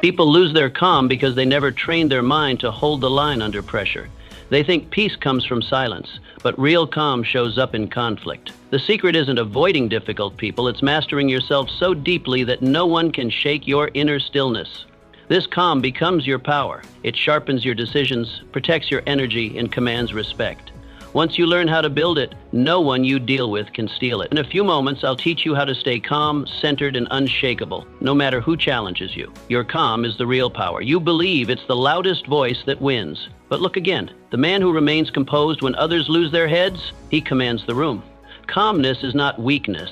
People lose their calm because they never trained their mind to hold the line under pressure. They think peace comes from silence, but real calm shows up in conflict. The secret isn't avoiding difficult people, it's mastering yourself so deeply that no one can shake your inner stillness. This calm becomes your power. It sharpens your decisions, protects your energy, and commands respect. Once you learn how to build it, no one you deal with can steal it. In a few moments, I'll teach you how to stay calm, centered, and unshakable, no matter who challenges you. Your calm is the real power. You believe it's the loudest voice that wins. But look again. The man who remains composed when others lose their heads, he commands the room. Calmness is not weakness.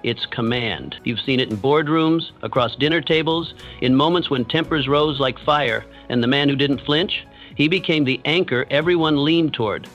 It's command. You've seen it in boardrooms, across dinner tables, in moments when tempers rose like fire, and the man who didn't flinch, he became the anchor everyone leaned toward.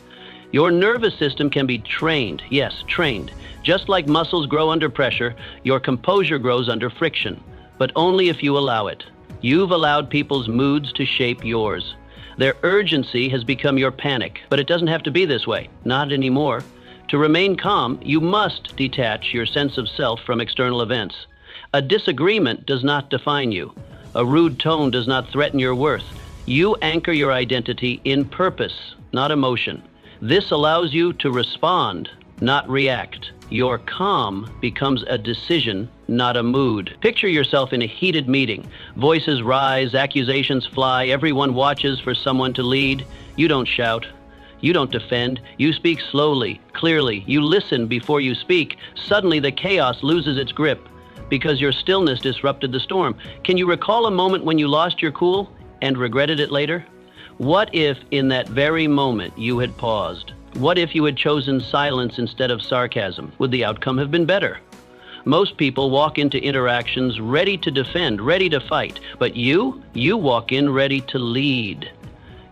Your nervous system can be trained, yes, trained. Just like muscles grow under pressure, your composure grows under friction, but only if you allow it. You've allowed people's moods to shape yours. Their urgency has become your panic, but it doesn't have to be this way, not anymore. To remain calm, you must detach your sense of self from external events. A disagreement does not define you. A rude tone does not threaten your worth. You anchor your identity in purpose, not emotion. This allows you to respond, not react. Your calm becomes a decision, not a mood. Picture yourself in a heated meeting. Voices rise, accusations fly, everyone watches for someone to lead. You don't shout. You don't defend. You speak slowly, clearly. You listen before you speak. Suddenly the chaos loses its grip because your stillness disrupted the storm. Can you recall a moment when you lost your cool and regretted it later? What if in that very moment you had paused? What if you had chosen silence instead of sarcasm? Would the outcome have been better? Most people walk into interactions ready to defend, ready to fight. But you walk in ready to lead.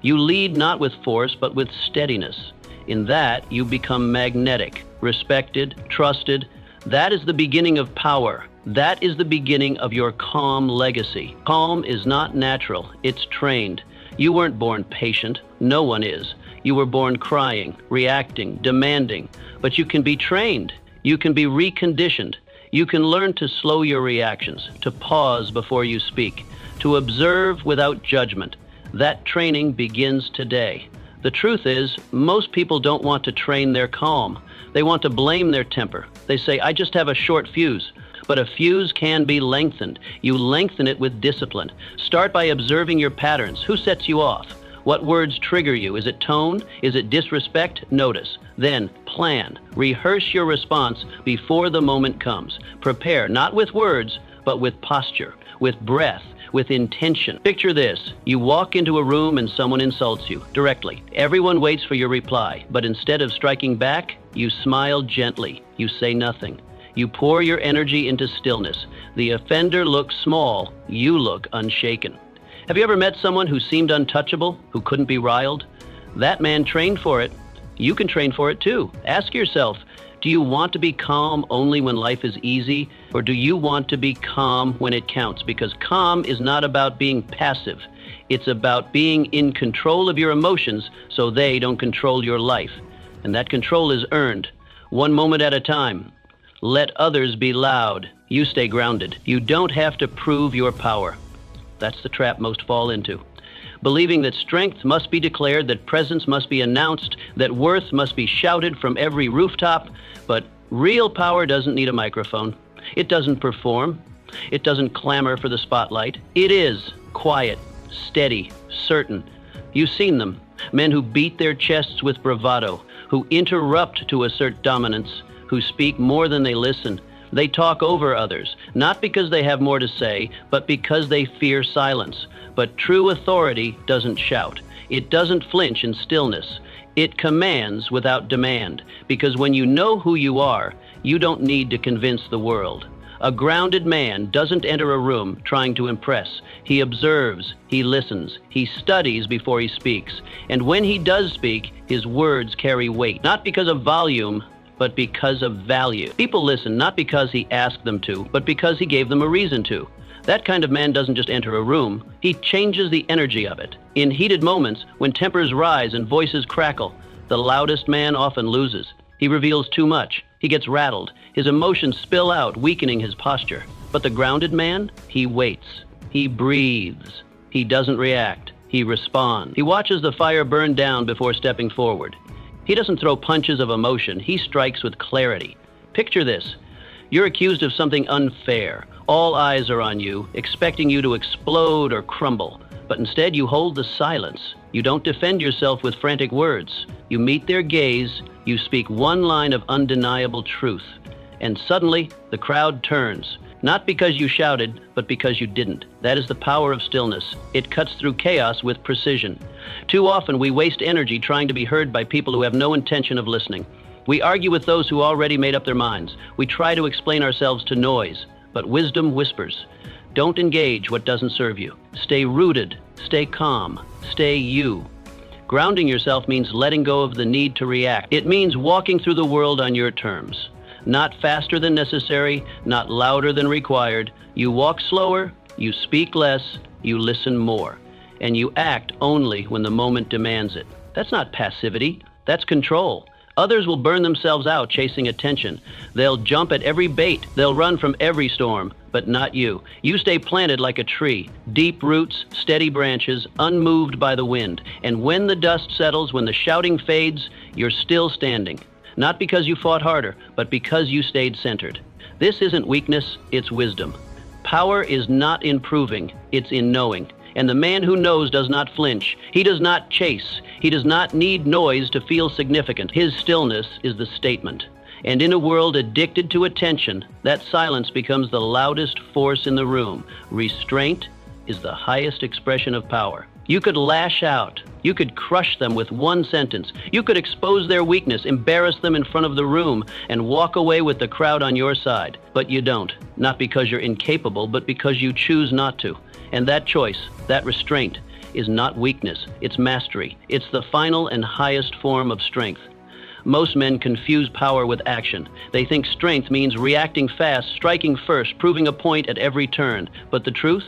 You lead not with force, but with steadiness. In that, you become magnetic, respected, trusted. That is the beginning of power. That is the beginning of your calm legacy. Calm is not natural, it's trained. You weren't born patient. No one is. You were born crying, reacting, demanding. But you can be trained. You can be reconditioned. You can learn to slow your reactions, to pause before you speak, to observe without judgment. That training begins today. The truth is, most people don't want to train their calm. They want to blame their temper. They say, I just have a short fuse. But a fuse can be lengthened. You lengthen it with discipline. Start by observing your patterns. Who sets you off? What words trigger you? Is it tone? Is it disrespect? Notice. Then plan. Rehearse your response before the moment comes. Prepare, not with words, but with posture, with breath, with intention. Picture this. You walk into a room and someone insults you directly. Everyone waits for your reply, but instead of striking back, you smile gently. You say nothing. You pour your energy into stillness. The offender looks small. You look unshaken. Have you ever met someone who seemed untouchable, who couldn't be riled? That man trained for it. You can train for it too. Ask yourself, do you want to be calm only when life is easy, or do you want to be calm when it counts? Because calm is not about being passive. It's about being in control of your emotions so they don't control your life. And that control is earned, one moment at a time. Let others be loud. You stay grounded. You don't have to prove your power. That's the trap most fall into. Believing that strength must be declared, that presence must be announced, that worth must be shouted from every rooftop. But real power doesn't need a microphone. It doesn't perform. It doesn't clamor for the spotlight. It is quiet, steady, certain. You've seen them. Men who beat their chests with bravado, who interrupt to assert dominance, who speak more than they listen. They talk over others, not because they have more to say, but because they fear silence. But true authority doesn't shout. It doesn't flinch in stillness. It commands without demand, because when you know who you are, you don't need to convince the world. A grounded man doesn't enter a room trying to impress. He observes, he listens, he studies before he speaks. And when he does speak, his words carry weight, not because of volume, but because of value. People listen not because he asked them to, but because he gave them a reason to. That kind of man doesn't just enter a room, he changes the energy of it. In heated moments, when tempers rise and voices crackle, the loudest man often loses. He reveals too much. He gets rattled. His emotions spill out, weakening his posture. But the grounded man, he waits. He breathes. He doesn't react. He responds. He watches the fire burn down before stepping forward. He doesn't throw punches of emotion. He strikes with clarity. Picture this. You're accused of something unfair. All eyes are on you, expecting you to explode or crumble. But instead, you hold the silence. You don't defend yourself with frantic words. You meet their gaze. You speak one line of undeniable truth. And suddenly, the crowd turns. Not because you shouted, but because you didn't. That is the power of stillness. It cuts through chaos with precision. Too often, we waste energy trying to be heard by people who have no intention of listening. We argue with those who already made up their minds. We try to explain ourselves to noise, but wisdom whispers. Don't engage what doesn't serve you. Stay rooted, stay calm, stay you. Grounding yourself means letting go of the need to react. It means walking through the world on your terms. Not faster than necessary, not louder than required. You walk slower, you speak less, you listen more. And you act only when the moment demands it. That's not passivity, that's control. Others will burn themselves out chasing attention. They'll jump at every bait. They'll run from every storm, but not you. You stay planted like a tree, deep roots, steady branches, unmoved by the wind. And when the dust settles, when the shouting fades, you're still standing. Not because you fought harder, but because you stayed centered. This isn't weakness, it's wisdom. Power is not in proving, it's in knowing. And the man who knows does not flinch. He does not chase. He does not need noise to feel significant. His stillness is the statement. And in a world addicted to attention, that silence becomes the loudest force in the room. Restraint is the highest expression of power. You could lash out. You could crush them with one sentence. You could expose their weakness, embarrass them in front of the room, and walk away with the crowd on your side. But you don't. Not because you're incapable, but because you choose not to. And that choice, that restraint, is not weakness, it's mastery. It's the final and highest form of strength. Most men confuse power with action. They think strength means reacting fast, striking first, proving a point at every turn. But the truth?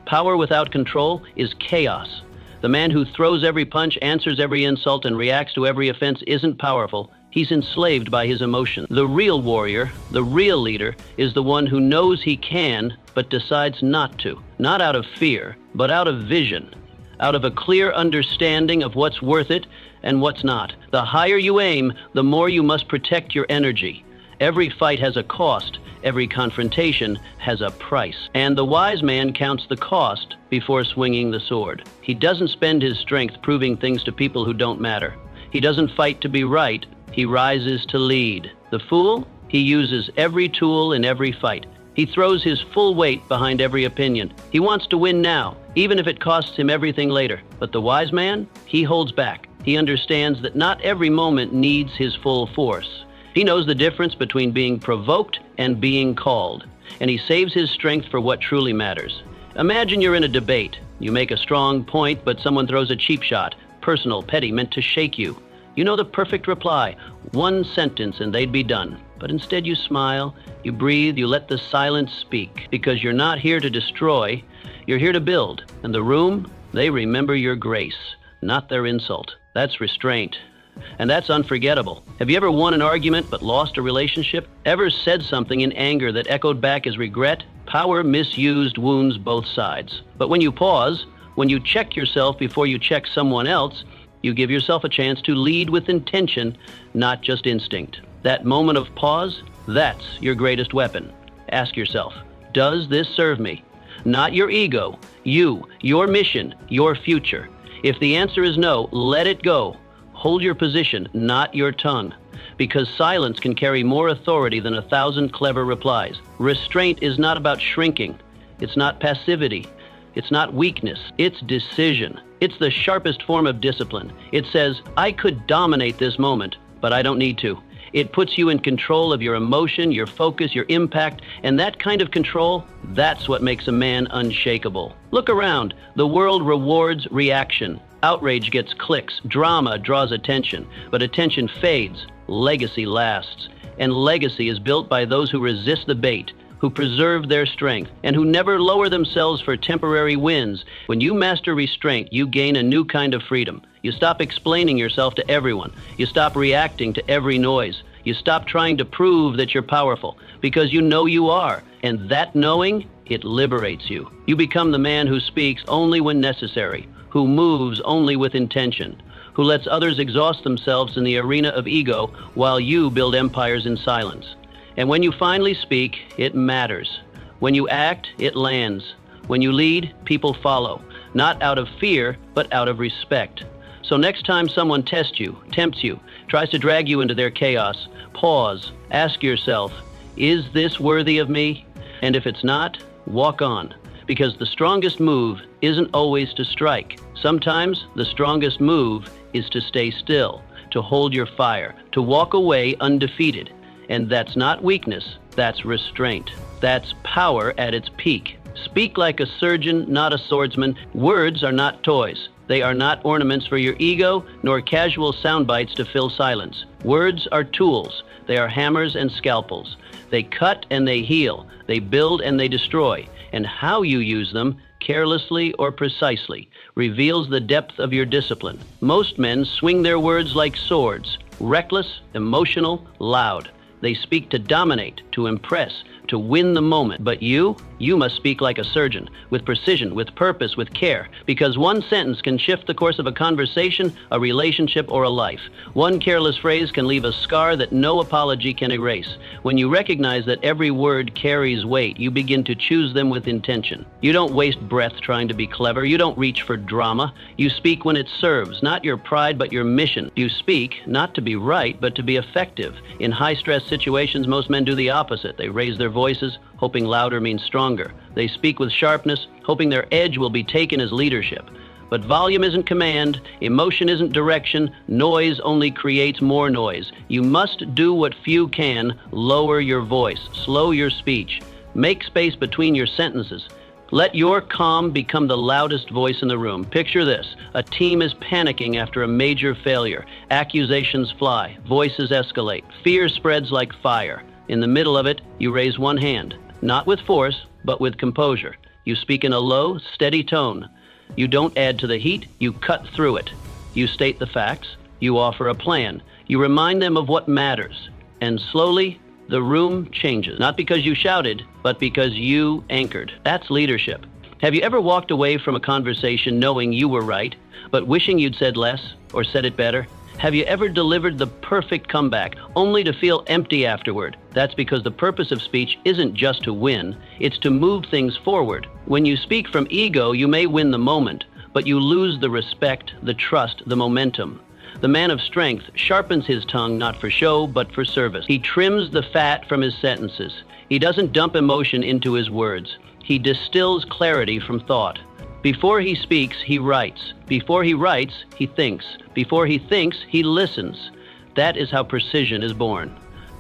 Power without control is chaos. The man who throws every punch, answers every insult, and reacts to every offense isn't powerful. He's enslaved by his emotion. The real warrior, the real leader, is the one who knows he can, but decides not to. Not out of fear, but out of vision. Out of a clear understanding of what's worth it and what's not. The higher you aim, the more you must protect your energy. Every fight has a cost. Every confrontation has a price. And the wise man counts the cost before swinging the sword. He doesn't spend his strength proving things to people who don't matter. He doesn't fight to be right. He rises to lead. The fool, he uses every tool in every fight. He throws his full weight behind every opinion. He wants to win now, even if it costs him everything later. But the wise man, he holds back. He understands that not every moment needs his full force. He knows the difference between being provoked and being called, and he saves his strength for what truly matters. Imagine you're in a debate. You make a strong point, but someone throws a cheap shot, personal, petty, meant to shake you. You know the perfect reply, one sentence and they'd be done. But instead you smile, you breathe, you let the silence speak, because you're not here to destroy, you're here to build. And the room, they remember your grace, not their insult. That's restraint. And that's unforgettable. Have you ever won an argument but lost a relationship? Ever said something in anger that echoed back as regret? Power misused wounds both sides. But when you pause, when you check yourself before you check someone else, you give yourself a chance to lead with intention, not just instinct. That moment of pause, that's your greatest weapon. Ask yourself, does this serve me? Not your ego, you, your mission, your future. If the answer is no, let it go. Hold your position, not your tongue, because silence can carry more authority than 1,000 clever replies. Restraint is not about shrinking. It's not passivity. It's not weakness. It's decision. It's the sharpest form of discipline. It says, I could dominate this moment, but I don't need to. It puts you in control of your emotion, your focus, your impact, and that kind of control, that's what makes a man unshakable. Look around. The world rewards reaction. Outrage gets clicks. Drama draws attention. But attention fades. Legacy lasts. And legacy is built by those who resist the bait, who preserve their strength, and who never lower themselves for temporary wins. When you master restraint, you gain a new kind of freedom. You stop explaining yourself to everyone. You stop reacting to every noise. You stop trying to prove that you're powerful, because you know you are. And that knowing it liberates you. You become the man who speaks only when necessary, who moves only with intention, who lets others exhaust themselves in the arena of ego while you build empires in silence. And when you finally speak, it matters. When you act, it lands. When you lead, people follow, not out of fear, but out of respect. So next time someone tests you, tempts you, tries to drag you into their chaos, pause, ask yourself, is this worthy of me? And if it's not, walk on. Because the strongest move isn't always to strike. Sometimes the strongest move is to stay still, to hold your fire, to walk away undefeated. And that's not weakness, that's restraint. That's power at its peak. Speak like a surgeon, not a swordsman. Words are not toys. They are not ornaments for your ego, nor casual sound bites to fill silence. Words are tools. They are hammers and scalpels. They cut and they heal. They build and they destroy. And how you use them, carelessly or precisely, reveals the depth of your discipline. Most men swing their words like swords, reckless, emotional, loud. They speak to dominate, to impress, to win the moment. But you must speak like a surgeon, with precision, with purpose, with care, because one sentence can shift the course of a conversation, a relationship, or a life. One careless phrase can leave a scar that no apology can erase. When you recognize that every word carries weight, you begin to choose them with intention. You don't waste breath trying to be clever. You don't reach for drama. You speak when it serves, not your pride, but your mission. You speak not to be right, but to be effective. In high-stress situations, most men do the opposite. They raise their voices, hoping louder means stronger. They speak with sharpness, hoping their edge will be taken as leadership. But volume isn't command, emotion isn't direction, noise only creates more noise. You must do what few can, lower your voice, slow your speech, make space between your sentences. Let your calm become the loudest voice in the room. Picture this: a team is panicking after a major failure. Accusations fly, voices escalate, fear spreads like fire. In the middle of it, you raise one hand, not with force, but with composure. You speak in a low, steady tone. You don't add to the heat, you cut through it. You state the facts, you offer a plan. You remind them of what matters. And slowly, the room changes. Not because you shouted, but because you anchored. That's leadership. Have you ever walked away from a conversation knowing you were right, but wishing you'd said less or said it better? Have you ever delivered the perfect comeback, only to feel empty afterward? That's because the purpose of speech isn't just to win, it's to move things forward. When you speak from ego, you may win the moment, but you lose the respect, the trust, the momentum. The man of strength sharpens his tongue not for show, but for service. He trims the fat from his sentences. He doesn't dump emotion into his words. He distills clarity from thought. Before he speaks, he writes. Before he writes, he thinks. Before he thinks, he listens. That is how precision is born.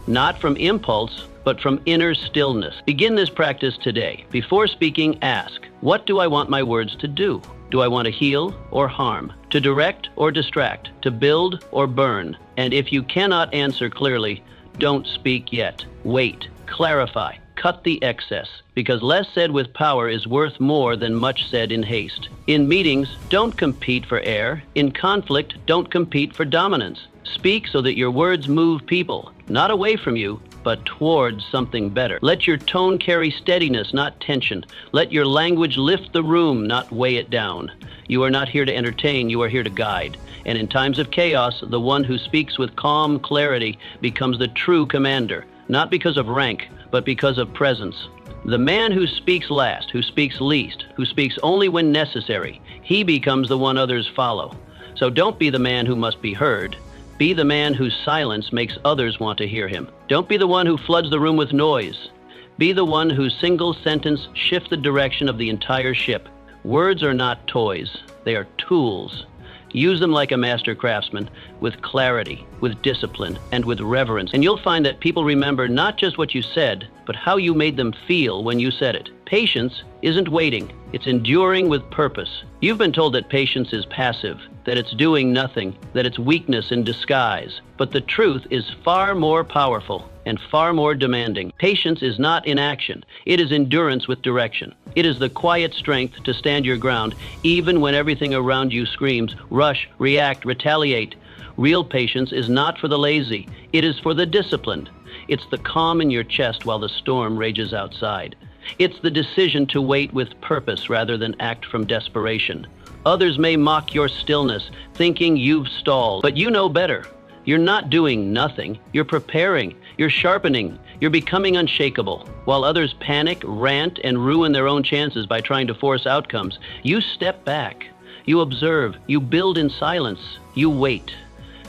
Not from impulse, but from inner stillness. Begin this practice today. Before speaking, ask, what do I want my words to do? Do I want to heal or harm? To direct or distract? To build or burn? And if you cannot answer clearly, don't speak yet. Wait, clarify. Cut the excess, because less said with power is worth more than much said in haste. In meetings, don't compete for air. In conflict, don't compete for dominance. Speak so that your words move people, not away from you, but towards something better. Let your tone carry steadiness, not tension. Let your language lift the room, not weigh it down. You are not here to entertain, you are here to guide. And in times of chaos, the one who speaks with calm clarity becomes the true commander, not because of rank, but because of presence. The man who speaks last, who speaks least, who speaks only when necessary, he becomes the one others follow. So don't be the man who must be heard. Be the man whose silence makes others want to hear him. Don't be the one who floods the room with noise. Be the one whose single sentence shifts the direction of the entire ship. Words are not toys, they are tools. Use them like a master craftsman, with clarity, with discipline, and with reverence. And you'll find that people remember not just what you said, but how you made them feel when you said it. Patience isn't waiting, it's enduring with purpose. You've been told that patience is passive, that it's doing nothing, that it's weakness in disguise. But the truth is far more powerful and far more demanding. Patience is not inaction, it is endurance with direction. It is the quiet strength to stand your ground, even when everything around you screams, rush, react, retaliate. Real patience is not for the lazy, it is for the disciplined. It's the calm in your chest while the storm rages outside. It's the decision to wait with purpose rather than act from desperation. Others may mock your stillness, thinking you've stalled, but you know better. You're not doing nothing. You're preparing. You're sharpening. You're becoming unshakable. While others panic, rant, and ruin their own chances by trying to force outcomes, you step back. You observe. You build in silence. You wait.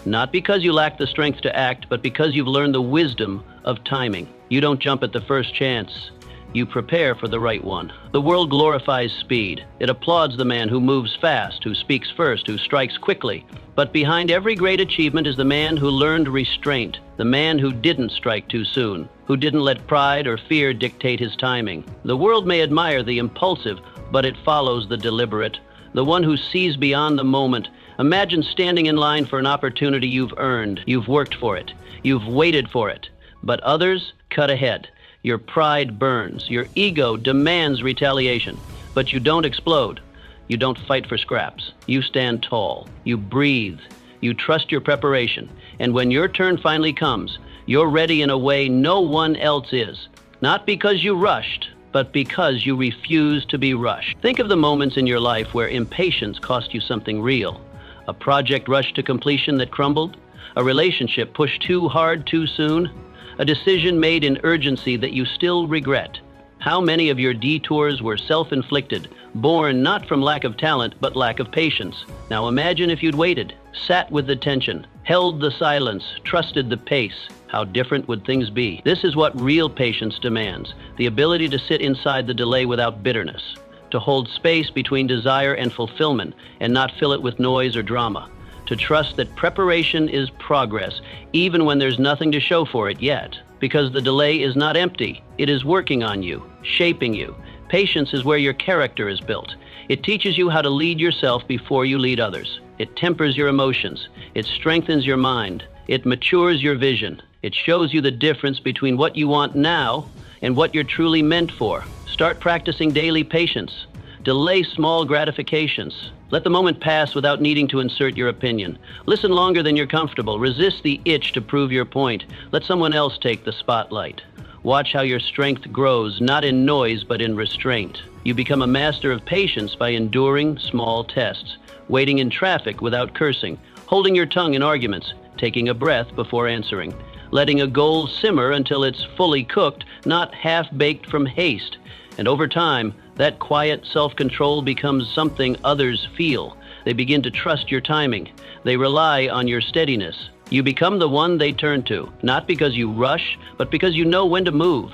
Not because you lack the strength to act, but because you've learned the wisdom of timing. You don't jump at the first chance. You prepare for the right one. The world glorifies speed. It applauds the man who moves fast, who speaks first, who strikes quickly. But behind every great achievement is the man who learned restraint, the man who didn't strike too soon, who didn't let pride or fear dictate his timing. The world may admire the impulsive, but it follows the deliberate, the one who sees beyond the moment. Imagine standing in line for an opportunity you've earned. You've worked for it. You've waited for it. But others cut ahead. Your pride burns. Your ego demands retaliation. But you don't explode. You don't fight for scraps. You stand tall. You breathe. You trust your preparation. And when your turn finally comes, you're ready in a way no one else is. Not because you rushed, but because you refuse to be rushed. Think of the moments in your life where impatience cost you something real. A project rushed to completion that crumbled. A relationship pushed too hard too soon. A decision made in urgency that you still regret. How many of your detours were self-inflicted, born not from lack of talent, but lack of patience? Now imagine if you'd waited, sat with the tension, held the silence, trusted the pace. How different would things be? This is what real patience demands, the ability to sit inside the delay without bitterness, to hold space between desire and fulfillment and not fill it with noise or drama. To trust that preparation is progress, even when there's nothing to show for it yet. Because the delay is not empty. It is working on you, shaping you. Patience is where your character is built. It teaches you how to lead yourself before you lead others. It tempers your emotions. It strengthens your mind. It matures your vision. It shows you the difference between what you want now and what you're truly meant for. Start practicing daily patience. Delay small gratifications. Let the moment pass without needing to insert your opinion. Listen longer than you're comfortable. Resist the itch to prove your point. Let someone else take the spotlight. Watch how your strength grows, not in noise, but in restraint. You become a master of patience by enduring small tests, waiting in traffic without cursing, holding your tongue in arguments, taking a breath before answering, letting a goal simmer until it's fully cooked, not half-baked from haste. And over time, that quiet self-control becomes something others feel. They begin to trust your timing. They rely on your steadiness. You become the one they turn to, not because you rush, but because you know when to move.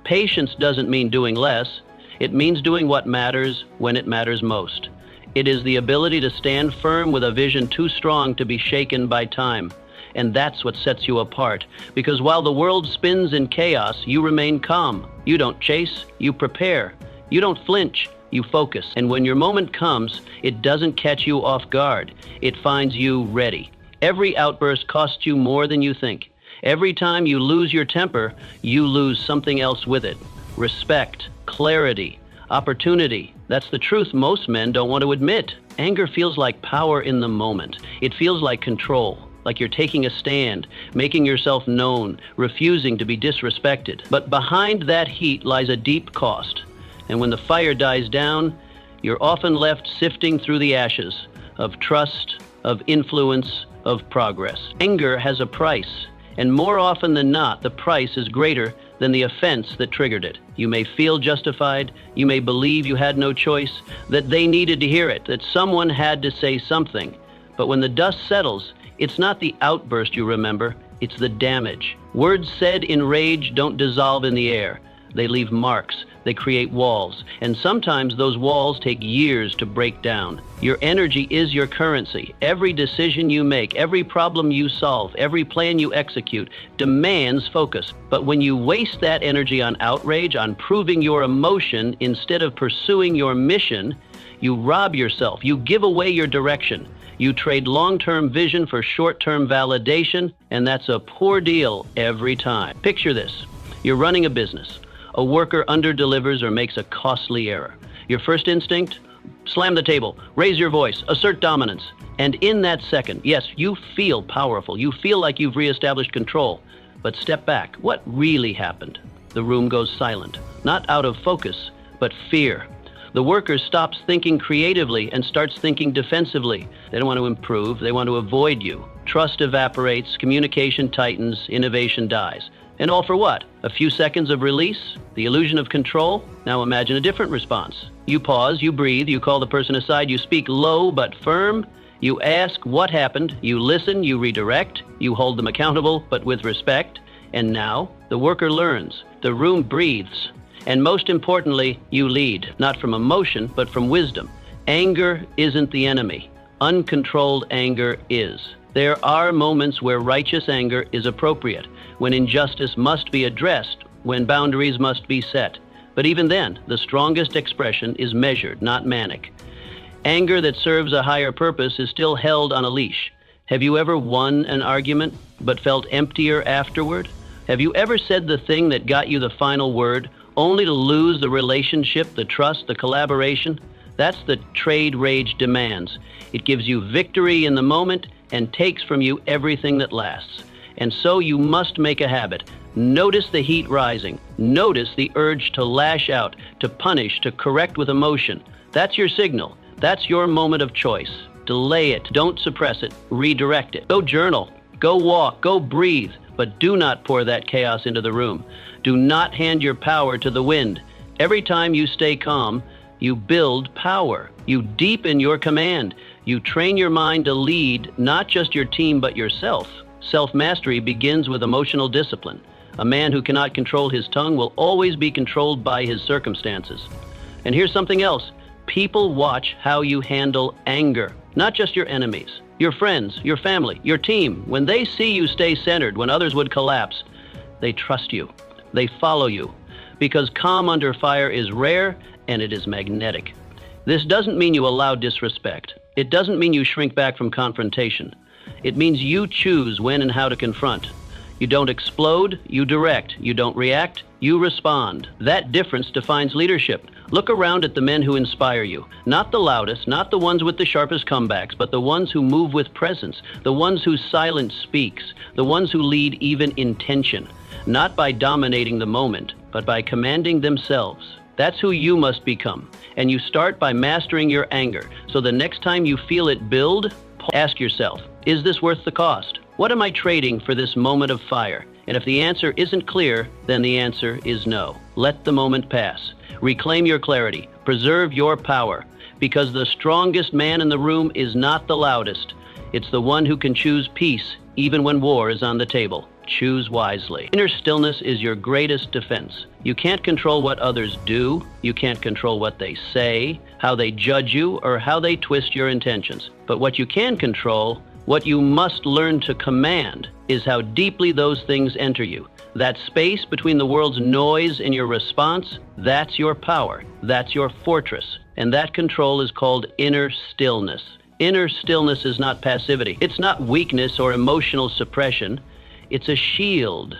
Patience doesn't mean doing less. It means doing what matters when it matters most. It is the ability to stand firm with a vision too strong to be shaken by time. And that's what sets you apart. Because while the world spins in chaos, you remain calm. You don't chase, you prepare. You don't flinch, you focus. And when your moment comes, it doesn't catch you off guard. It finds you ready. Every outburst costs you more than you think. Every time you lose your temper, you lose something else with it. Respect, clarity, opportunity. That's the truth most men don't want to admit. Anger feels like power in the moment. It feels like control. Like you're taking a stand, making yourself known, refusing to be disrespected. But behind that heat lies a deep cost. And when the fire dies down, you're often left sifting through the ashes of trust, of influence, of progress. Anger has a price, and more often than not, the price is greater than the offense that triggered it. You may feel justified, you may believe you had no choice, that they needed to hear it, that someone had to say something. But when the dust settles, it's not the outburst you remember, it's the damage. Words said in rage don't dissolve in the air. They leave marks, they create walls, and sometimes those walls take years to break down. Your energy is your currency. Every decision you make, every problem you solve, every plan you execute demands focus. But when you waste that energy on outrage, on proving your emotion instead of pursuing your mission, you rob yourself, you give away your direction. You trade long-term vision for short-term validation, and that's a poor deal every time. Picture this. You're running a business. A worker under-delivers or makes a costly error. Your first instinct? Slam the table, raise your voice, assert dominance. And in that second, yes, you feel powerful. You feel like you've reestablished control. But step back. What really happened? the room goes silent. Not out of focus, but fear. The worker stops thinking creatively and starts thinking defensively. They don't want to improve, they want to avoid you. Trust evaporates, communication tightens, innovation dies. And all for what? A few seconds of release? The illusion of control? Now imagine a different response. You pause, you breathe, you call the person aside, you speak low but firm. You ask what happened, you listen, you redirect, you hold them accountable but with respect. And now, the worker learns. The room breathes. And most importantly, you lead, not from emotion, but from wisdom. Anger isn't the enemy. Uncontrolled anger is. There are moments where righteous anger is appropriate, when injustice must be addressed, when boundaries must be set. But even then, the strongest expression is measured, not manic. Anger that serves a higher purpose is still held on a leash. Have you ever won an argument, but felt emptier afterward? Have you ever said the thing that got you the final word, only to lose the relationship, the trust, the collaboration? That's the trade rage demands. It gives you victory in the moment and takes from you everything that lasts. And so you must make a habit. Notice the heat rising. Notice the urge to lash out, to punish, to correct with emotion. That's your signal. That's your moment of choice. Delay it. Don't suppress it. Redirect it. Go journal. Go walk. Go breathe. But do not pour that chaos into the room. Do not hand your power to the wind. Every time you stay calm, you build power. You deepen your command. You train your mind to lead not just your team but yourself. Self-mastery begins with emotional discipline. A man who cannot control his tongue will always be controlled by his circumstances. And here's something else. People watch how you handle anger, not just your enemies, your friends, your family, your team. When they see you stay centered when others would collapse, they trust you. They follow you. Because calm under fire is rare and it is magnetic. This doesn't mean you allow disrespect. It doesn't mean you shrink back from confrontation. It means you choose when and how to confront. You don't explode, you direct. You don't react, you respond. That difference defines leadership. Look around at the men who inspire you. Not the loudest, not the ones with the sharpest comebacks, but the ones who move with presence, the ones whose silence speaks, the ones who lead even in tension. Not by dominating the moment, but by commanding themselves. That's who you must become. And you start by mastering your anger. So the next time you feel it build, ask yourself, is this worth the cost? What am I trading for this moment of fire? And if the answer isn't clear, then the answer is no. Let the moment pass. Reclaim your clarity. Preserve your power. Because the strongest man in the room is not the loudest. It's the one who can choose peace even when war is on the table. Choose wisely. Inner stillness is your greatest defense. You can't control what others do. You can't control what they say, how they judge you, or how they twist your intentions. But what you can control, what you must learn to command, is how deeply those things enter you. That space between the world's noise and your response, that's your power. That's your fortress. And that control is called inner stillness. Inner stillness is not passivity. It's not weakness or emotional suppression. It's a shield.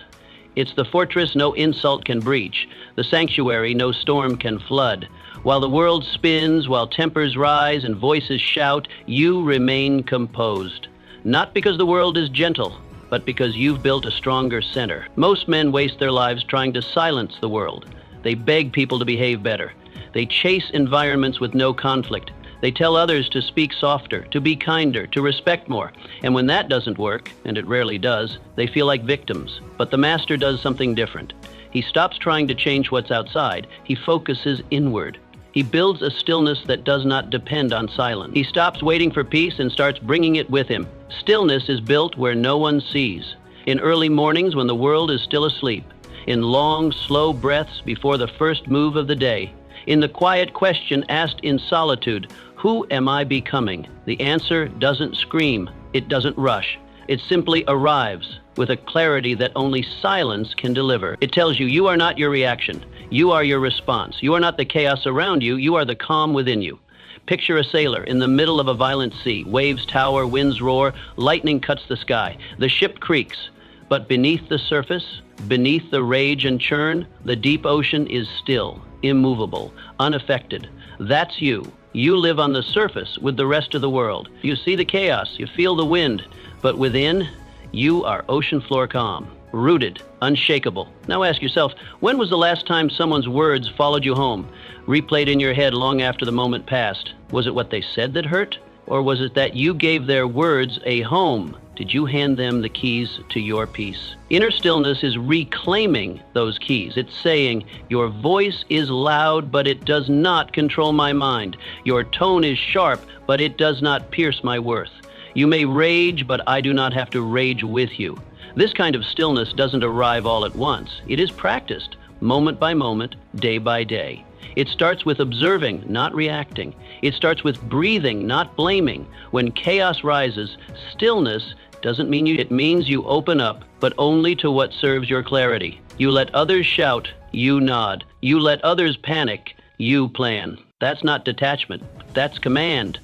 It's the fortress no insult can breach, the sanctuary no storm can flood. While the world spins, while tempers rise and voices shout, you remain composed. Not because the world is gentle, but because you've built a stronger center. Most men waste their lives trying to silence the world. They beg people to behave better. They chase environments with no conflict. They tell others to speak softer, to be kinder, to respect more. And when that doesn't work, and it rarely does, they feel like victims. But the master does something different. He stops trying to change what's outside. He focuses inward. He builds a stillness that does not depend on silence. He stops waiting for peace and starts bringing it with him. Stillness is built where no one sees. In early mornings when the world is still asleep. In long, slow breaths before the first move of the day. In the quiet question asked in solitude, who am I becoming? The answer doesn't scream. It doesn't rush. It simply arrives with a clarity that only silence can deliver. It tells you you are not your reaction. You are your response. You are not the chaos around you. You are the calm within you. Picture a sailor in the middle of a violent sea. Waves tower, winds roar, lightning cuts the sky. The ship creaks. But beneath the surface, beneath the rage and churn, the deep ocean is still, immovable, unaffected. That's you. You live on the surface with the rest of the world. You see the chaos, you feel the wind, but within, you are ocean floor calm. rooted, unshakable. Now ask yourself, when was the last time someone's words followed you home, replayed in your head long after the moment passed? Was it what they said that hurt? Or was it that you gave their words a home? Did you hand them the keys to your peace? Inner stillness is reclaiming those keys. It's saying, your voice is loud, but it does not control my mind. Your tone is sharp, but it does not pierce my worth. You may rage, but I do not have to rage with you. This kind of stillness doesn't arrive all at once. It is practiced, moment by moment, day by day. It starts with observing, not reacting. It starts with breathing, not blaming. When chaos rises, stillness doesn't mean it means you open up, but only to what serves your clarity. You let others shout, you nod. You let others panic, you plan. That's not detachment, that's command.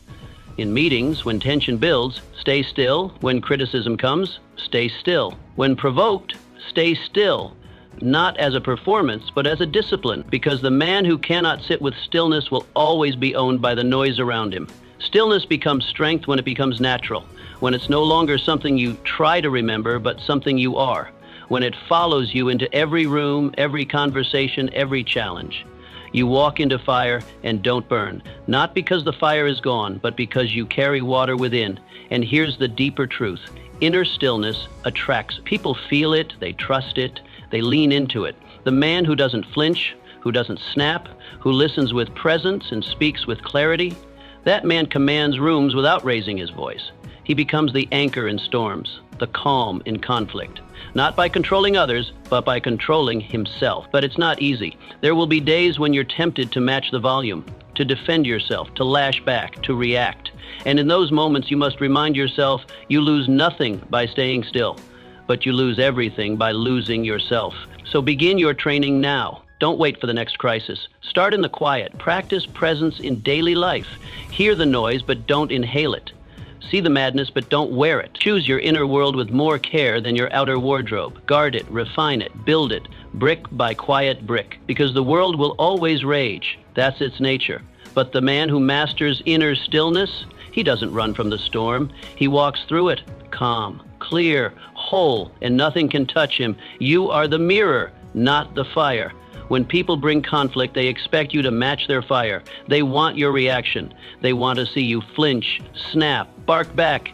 In meetings, when tension builds, stay still. When criticism comes, stay still. When provoked, stay still. Not as a performance, but as a discipline, because the man who cannot sit with stillness will always be owned by the noise around him. Stillness becomes strength when it becomes natural, when it's no longer something you try to remember, but something you are, when it follows you into every room, every conversation, every challenge. You walk into fire and don't burn, not because the fire is gone, but because you carry water within. And here's the deeper truth. Inner stillness attracts. People feel it, they trust it, they lean into it. The man who doesn't flinch, who doesn't snap, who listens with presence and speaks with clarity, that man commands rooms without raising his voice. He becomes the anchor in storms, the calm in conflict. Not by controlling others, but by controlling himself. But it's not easy. There will be days when you're tempted to match the volume, to defend yourself, to lash back, to react. And in those moments, you must remind yourself you lose nothing by staying still, but you lose everything by losing yourself. So begin your training now. Don't wait for the next crisis. Start in the quiet. Practice presence in daily life. Hear the noise, but don't inhale it. See the madness, but don't wear it. Choose your inner world with more care than your outer wardrobe. Guard it, refine it, build it, brick by quiet brick. Because the world will always rage. That's its nature. But the man who masters inner stillness, he doesn't run from the storm. He walks through it, calm, clear, whole, and nothing can touch him. You are the mirror, not the fire. When people bring conflict, they expect you to match their fire. They want your reaction. They want to see you flinch, snap, bark back.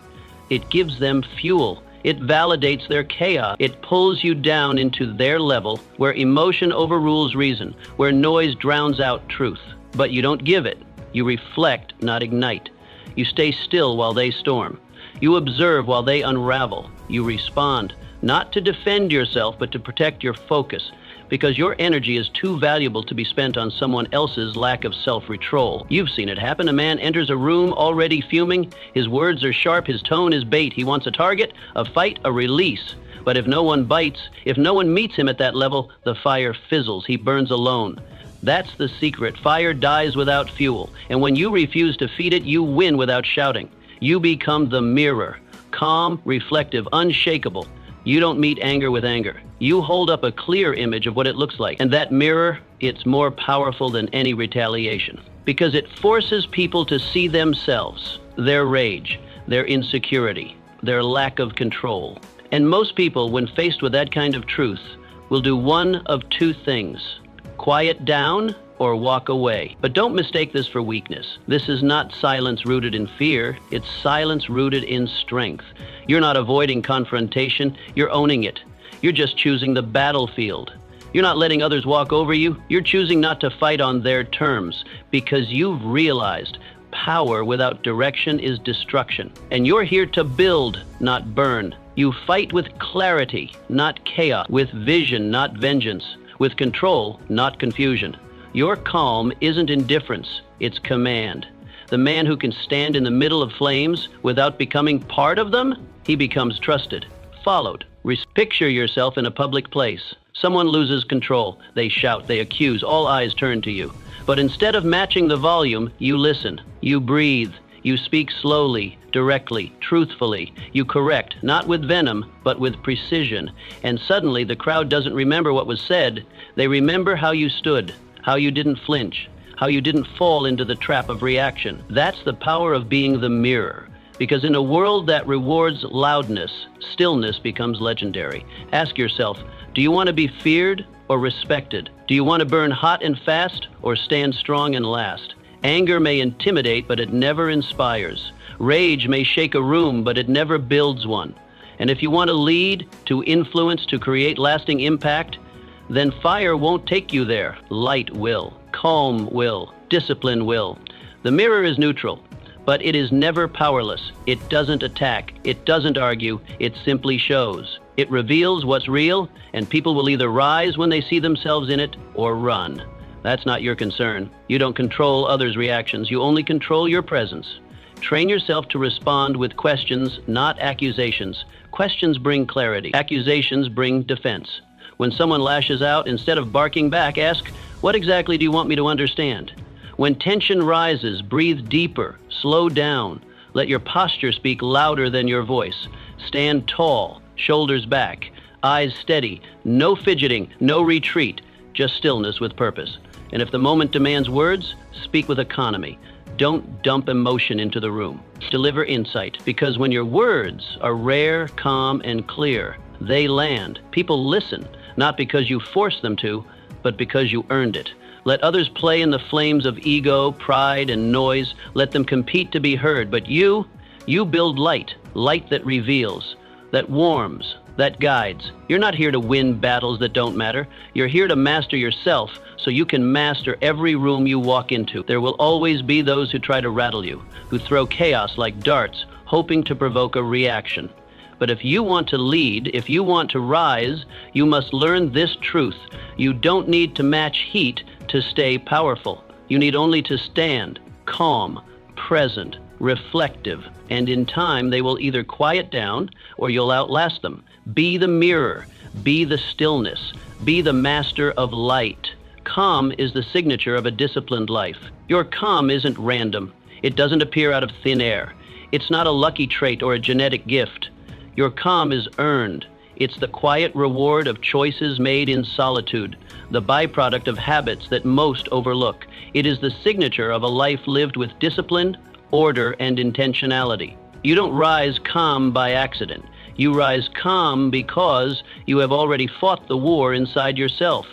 It gives them fuel. It validates their chaos. It pulls you down into their level where emotion overrules reason, where noise drowns out truth. But you don't give it. You reflect, not ignite. You stay still while they storm. You observe while they unravel. You respond, not to defend yourself, but to protect your focus. Because your energy is too valuable to be spent on someone else's lack of self-control. You've seen it happen. A man enters a room already fuming. His words are sharp. His tone is bait. He wants a target, a fight, a release. But if no one bites, if no one meets him at that level, the fire fizzles. He burns alone. That's the secret. Fire dies without fuel. And when you refuse to feed it, you win without shouting. You become the mirror. Calm, reflective, unshakable. You don't meet anger with anger. You hold up a clear image of what it looks like. And that mirror, it's more powerful than any retaliation. Because it forces people to see themselves, their rage, their insecurity, their lack of control. And most people, when faced with that kind of truth, will do one of two things. Quiet down or walk away. But don't mistake this for weakness. This is not silence rooted in fear. It's silence rooted in strength. You're not avoiding confrontation. You're owning it. You're just choosing the battlefield. You're not letting others walk over you. You're choosing not to fight on their terms because you've realized power without direction is destruction. And you're here to build, not burn. You fight with clarity, not chaos, with vision, not vengeance, with control, not confusion. Your calm isn't indifference, it's command. The man who can stand in the middle of flames without becoming part of them, he becomes trusted, followed. Picture yourself in a public place. Someone loses control. They shout, they accuse, all eyes turn to you. But instead of matching the volume, you listen, you breathe, you speak slowly, directly, truthfully. You correct, not with venom, but with precision. And suddenly the crowd doesn't remember what was said. They remember how you stood, how you didn't flinch, how you didn't fall into the trap of reaction. That's the power of being the mirror. Because in a world that rewards loudness, stillness becomes legendary. Ask yourself, do you want to be feared or respected? Do you want to burn hot and fast or stand strong and last? Anger may intimidate, but it never inspires. Rage may shake a room, but it never builds one. And if you want to lead, to influence, to create lasting impact, then fire won't take you there. Light will. Calm will. Discipline will. The mirror is neutral, but it is never powerless. It doesn't attack. It doesn't argue. It simply shows. It reveals what's real, and people will either rise when they see themselves in it or run. That's not your concern. You don't control others' reactions. You only control your presence. Train yourself to respond with questions, not accusations. Questions bring clarity. Accusations bring defense. When someone lashes out, instead of barking back, ask, "What exactly do you want me to understand?" When tension rises, breathe deeper, slow down. Let your posture speak louder than your voice. Stand tall, shoulders back, eyes steady, no fidgeting, no retreat, just stillness with purpose. And if the moment demands words, speak with economy. Don't dump emotion into the room. Deliver insight, because when your words are rare, calm, and clear, they land. People listen, not because you force them to, but because you earned it. Let others play in the flames of ego, pride, and noise. Let them compete to be heard. But you build light, light that reveals, that warms, that guides. You're not here to win battles that don't matter. You're here to master yourself so you can master every room you walk into. There will always be those who try to rattle you, who throw chaos like darts, hoping to provoke a reaction. But if you want to lead, if you want to rise, you must learn this truth. You don't need to match heat to stay powerful. You need only to stand calm, present, reflective, and in time they will either quiet down or you'll outlast them. Be the mirror, be the stillness, be the master of light. Calm is the signature of a disciplined life. Your calm isn't random. It doesn't appear out of thin air. It's not a lucky trait or a genetic gift. Your calm is earned. It's the quiet reward of choices made in solitude, the byproduct of habits that most overlook. It is the signature of a life lived with discipline, order, and intentionality. You don't rise calm by accident. You rise calm because you have already fought the war inside yourself.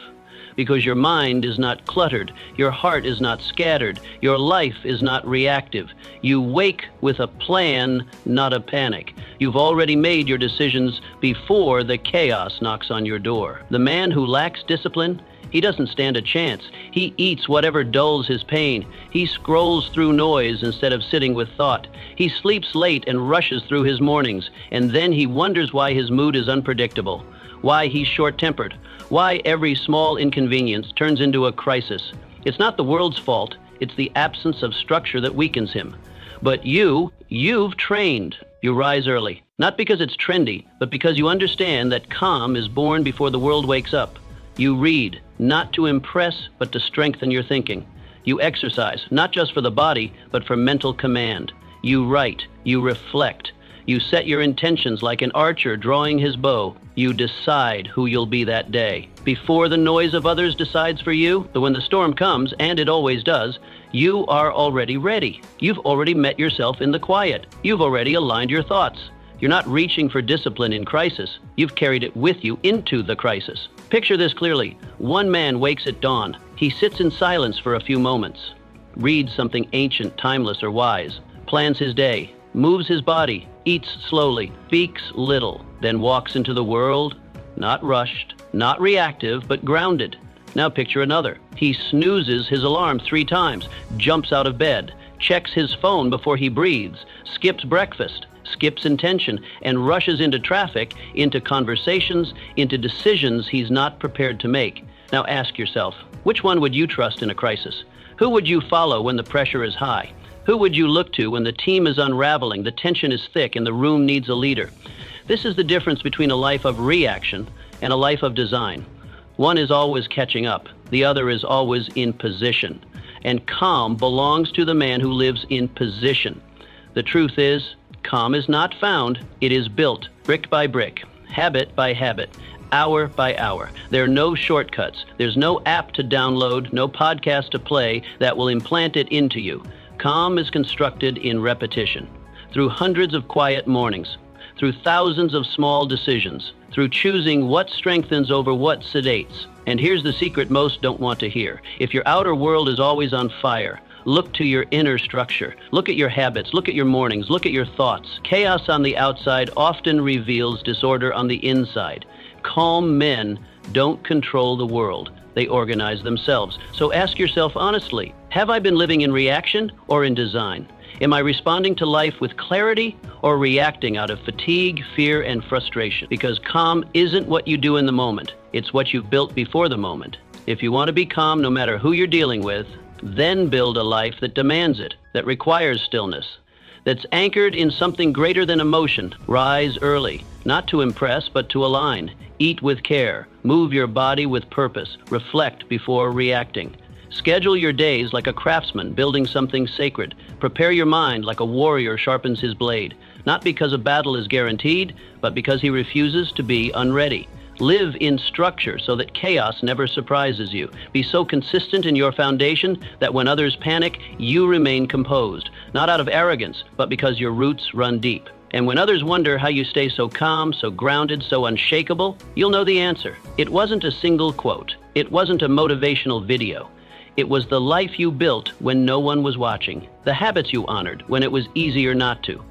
Because your mind is not cluttered, your heart is not scattered, your life is not reactive. You wake with a plan, not a panic. You've already made your decisions before the chaos knocks on your door. The man who lacks discipline, he doesn't stand a chance. He eats whatever dulls his pain. He scrolls through noise instead of sitting with thought. He sleeps late and rushes through his mornings, and then he wonders why his mood is unpredictable, why he's short-tempered, why every small inconvenience turns into a crisis. It's not the world's fault. It's the absence of structure that weakens him. But you've trained. You rise early, not because it's trendy, but because you understand that calm is born before the world wakes up. You read, not to impress, but to strengthen your thinking. You exercise, not just for the body, but for mental command. You write, you reflect. You set your intentions like an archer drawing his bow. You decide who you'll be that day. Before the noise of others decides for you, but when the storm comes, and it always does, you are already ready. You've already met yourself in the quiet. You've already aligned your thoughts. You're not reaching for discipline in crisis. You've carried it with you into the crisis. Picture this clearly. One man wakes at dawn. He sits in silence for a few moments, reads something ancient, timeless, or wise, plans his day, moves his body, eats slowly, speaks little, then walks into the world, not rushed, not reactive, but grounded. Now picture another. He snoozes his alarm 3 times, jumps out of bed, checks his phone before he breathes, skips breakfast, skips intention, and rushes into traffic, into conversations, into decisions he's not prepared to make. Now ask yourself, which one would you trust in a crisis? Who would you follow when the pressure is high? Who would you look to when the team is unraveling, the tension is thick, and the room needs a leader? This is the difference between a life of reaction and a life of design. One is always catching up. The other is always in position. And calm belongs to the man who lives in position. The truth is, calm is not found. It is built brick by brick, habit by habit, hour by hour. There are no shortcuts. There's no app to download, no podcast to play that will implant it into you. Calm is constructed in repetition. through hundreds of quiet mornings, through thousands of small decisions, through choosing what strengthens over what sedates. And here's the secret most don't want to hear. If your outer world is always on fire, look to your inner structure. Look at your habits, look at your mornings, look at your thoughts. Chaos on the outside often reveals disorder on the inside. Calm men don't control the world. They organize themselves. So ask yourself honestly, have I been living in reaction or in design? Am I responding to life with clarity or reacting out of fatigue, fear, and frustration? Because calm isn't what you do in the moment. It's what you've built before the moment. If you want to be calm no matter who you're dealing with, then build a life that demands it, that requires stillness, that's anchored in something greater than emotion. Rise early, not to impress, but to align. Eat with care. Move your body with purpose. Reflect before reacting. Schedule your days like a craftsman building something sacred. Prepare your mind like a warrior sharpens his blade, not because a battle is guaranteed, but because he refuses to be unready. Live in structure so that chaos never surprises you. Be so consistent in your foundation that when others panic, you remain composed, not out of arrogance, but because your roots run deep. And when others wonder how you stay so calm, so grounded, so unshakable, you'll know the answer. It wasn't a single quote. It wasn't a motivational video. It was the life you built when no one was watching, the habits you honored when it was easier not to,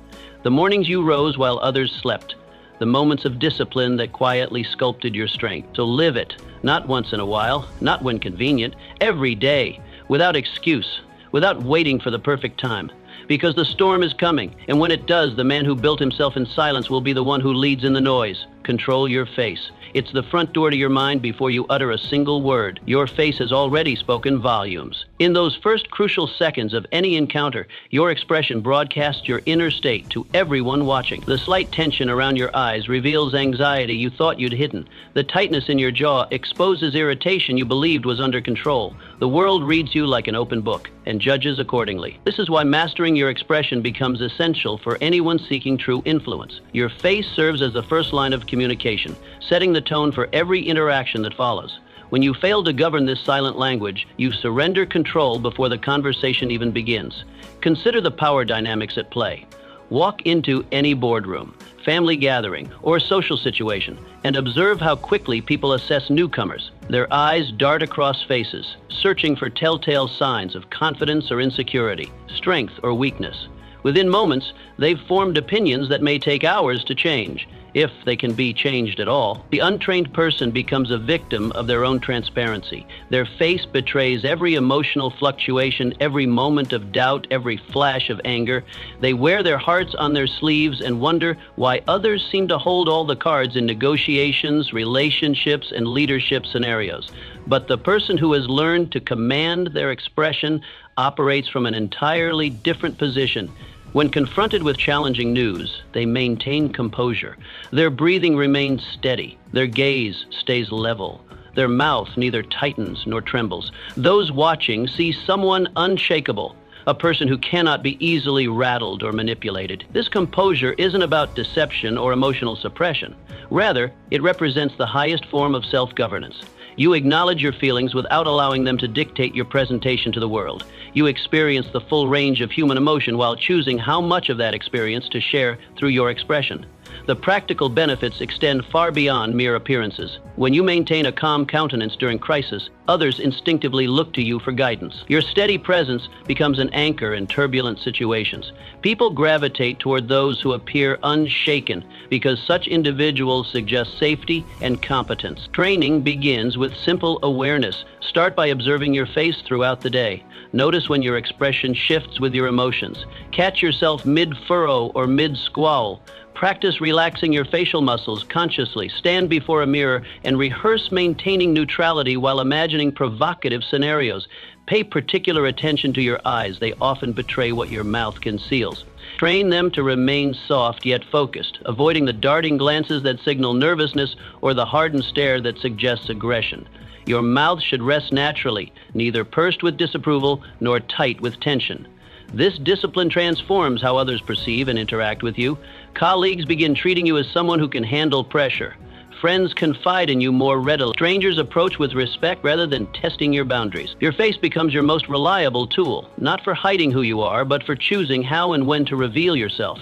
the mornings you rose while others slept, the moments of discipline that quietly sculpted your strength. So live it, not once in a while, not when convenient, every day, without excuse, without waiting for the perfect time. Because the storm is coming, and when it does, the man who built himself in silence will be the one who leads in the noise. Control your face. It's the front door to your mind before you utter a single word. Your face has already spoken volumes. In those first crucial seconds of any encounter, your expression broadcasts your inner state to everyone watching. The slight tension around your eyes reveals anxiety you thought you'd hidden. The tightness in your jaw exposes irritation you believed was under control. The world reads you like an open book and judges accordingly. This is why mastering your expression becomes essential for anyone seeking true influence. Your face serves as the first line of communication, setting the tone for every interaction that follows. When you fail to govern this silent language, you surrender control before the conversation even begins. Consider the power dynamics at play. Walk into any boardroom, family gathering, or social situation, and observe how quickly people assess newcomers. Their eyes dart across faces, searching for telltale signs of confidence or insecurity, strength or weakness. Within moments, they've formed opinions that may take hours to change, if they can be changed at all. The untrained person becomes a victim of their own transparency. Their face betrays every emotional fluctuation, every moment of doubt, every flash of anger. They wear their hearts on their sleeves and wonder why others seem to hold all the cards in negotiations, relationships, and leadership scenarios. But the person who has learned to command their expression operates from an entirely different position. When confronted with challenging news, they maintain composure. Their breathing remains steady. Their gaze stays level. Their mouth neither tightens nor trembles. Those watching see someone unshakable, a person who cannot be easily rattled or manipulated. This composure isn't about deception or emotional suppression. Rather, it represents the highest form of self-governance. You acknowledge your feelings without allowing them to dictate your presentation to the world. You experience the full range of human emotion while choosing how much of that experience to share through your expression. The practical benefits extend far beyond mere appearances. When you maintain a calm countenance during crisis, others instinctively look to you for guidance. Your steady presence becomes an anchor in turbulent situations. People gravitate toward those who appear unshaken because such individuals suggest safety and competence. Training begins with simple awareness. Start by observing your face throughout the day. Notice when your expression shifts with your emotions. Catch yourself mid-furrow or mid-squall. Practice relaxing your facial muscles consciously. Stand before a mirror and rehearse maintaining neutrality while imagining provocative scenarios. Pay particular attention to your eyes. They often betray what your mouth conceals. Train them to remain soft yet focused, avoiding the darting glances that signal nervousness or the hardened stare that suggests aggression. Your mouth should rest naturally, neither pursed with disapproval nor tight with tension. This discipline transforms how others perceive and interact with you. Colleagues begin treating you as someone who can handle pressure. Friends confide in you more readily. Strangers approach with respect rather than testing your boundaries. Your face becomes your most reliable tool, not for hiding who you are, but for choosing how and when to reveal yourself.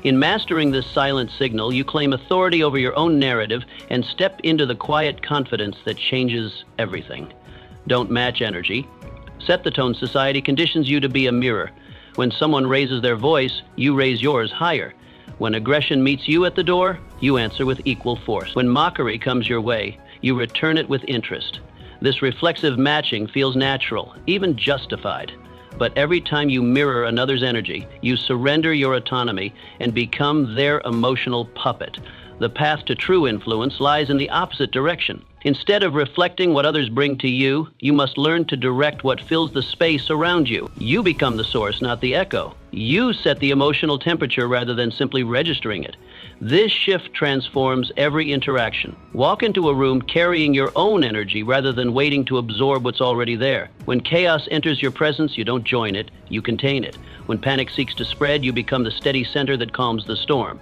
In mastering this silent signal, you claim authority over your own narrative and step into the quiet confidence that changes everything. Don't match energy. Set the tone. Society conditions you to be a mirror. When someone raises their voice, you raise yours higher. When aggression meets you at the door, you answer with equal force. When mockery comes your way, you return it with interest. This reflexive matching feels natural, even justified. But every time you mirror another's energy, you surrender your autonomy and become their emotional puppet. The path to true influence lies in the opposite direction. Instead of reflecting what others bring to you, you must learn to direct what fills the space around you. You become the source, not the echo. You set the emotional temperature rather than simply registering it. This shift transforms every interaction. Walk into a room carrying your own energy rather than waiting to absorb what's already there. When chaos enters your presence, you don't join it, you contain it. When panic seeks to spread, you become the steady center that calms the storm.